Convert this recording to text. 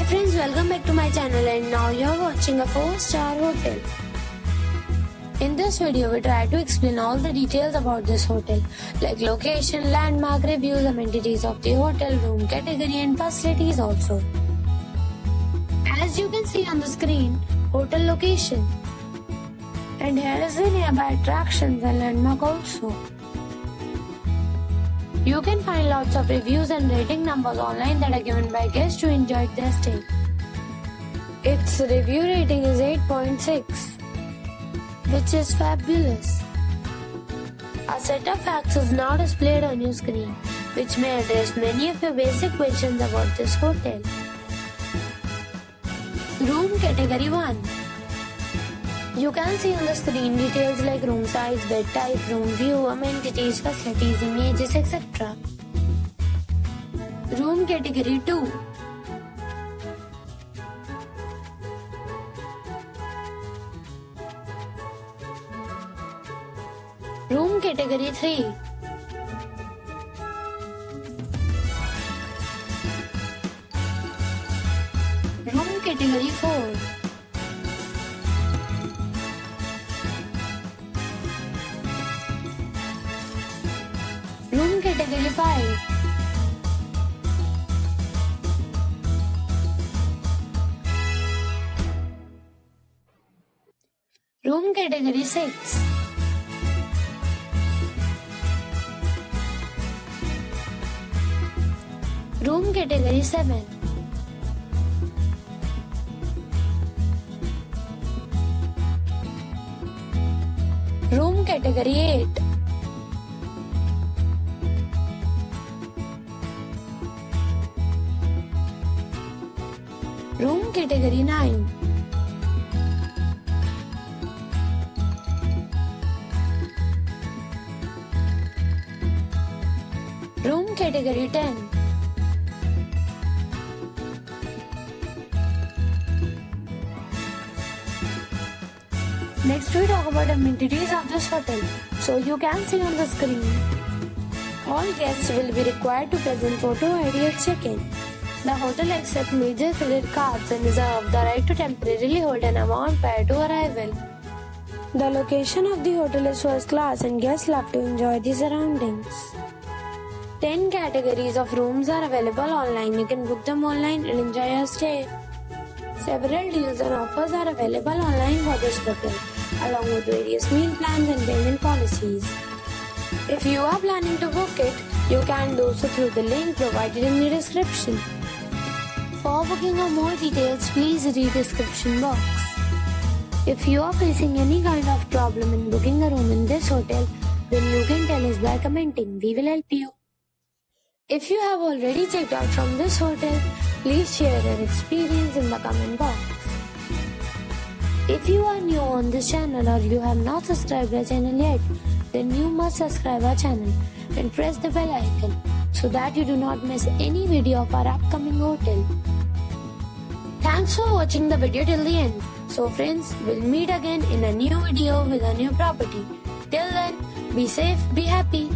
friends, welcome back to my channel, and now you're watching a 4-star hotel. In this video, we try to explain all the details about this hotel, like location, landmark, reviews, amenities of the hotel, room category and facilities also. As you can see on the screen, hotel location. And here is the nearby attractions and landmark also. You can find lots of reviews and rating numbers online that are given by guests who enjoyed their stay. Its review rating is 8.6, which is fabulous. A set of facts is now displayed on your screen, which may address many of your basic questions about this hotel. Room Category 1. You can see on the screen details like room size, bed type, room view, amenities, facilities, images, etc. Room Category 2. Room Category 3. Room Category 4. Room Category 5. Room Category 6. Room Category 7. Room Category 8. Room Category 9. Room Category 10. Next we talk about amenities of this hotel. So you can see on the screen, all guests will be required to present photo ID at check-in. The hotel accepts major credit cards and reserves the right to temporarily hold an amount prior to arrival. The location of the hotel is first class and guests love to enjoy the surroundings. 10 categories of rooms are available online. You can book them online and enjoy your stay. Several deals and offers are available online for this hotel, along with various meal plans and payment policies. If you are planning to book it, you can do so through the link provided in the description. For booking or more details, please read description box. If you are facing any kind of problem in booking a room in this hotel, then you can tell us by commenting. We will help you. If you have already checked out from this hotel, please share your experience in the comment box. If you are new on this channel or you have not subscribed our channel yet, then you must subscribe our channel and press the bell icon so that you do not miss any video of our upcoming hotel. Thanks for watching the video till the end. So friends, we'll meet again in a new video with a new property. Till then, be safe, be happy.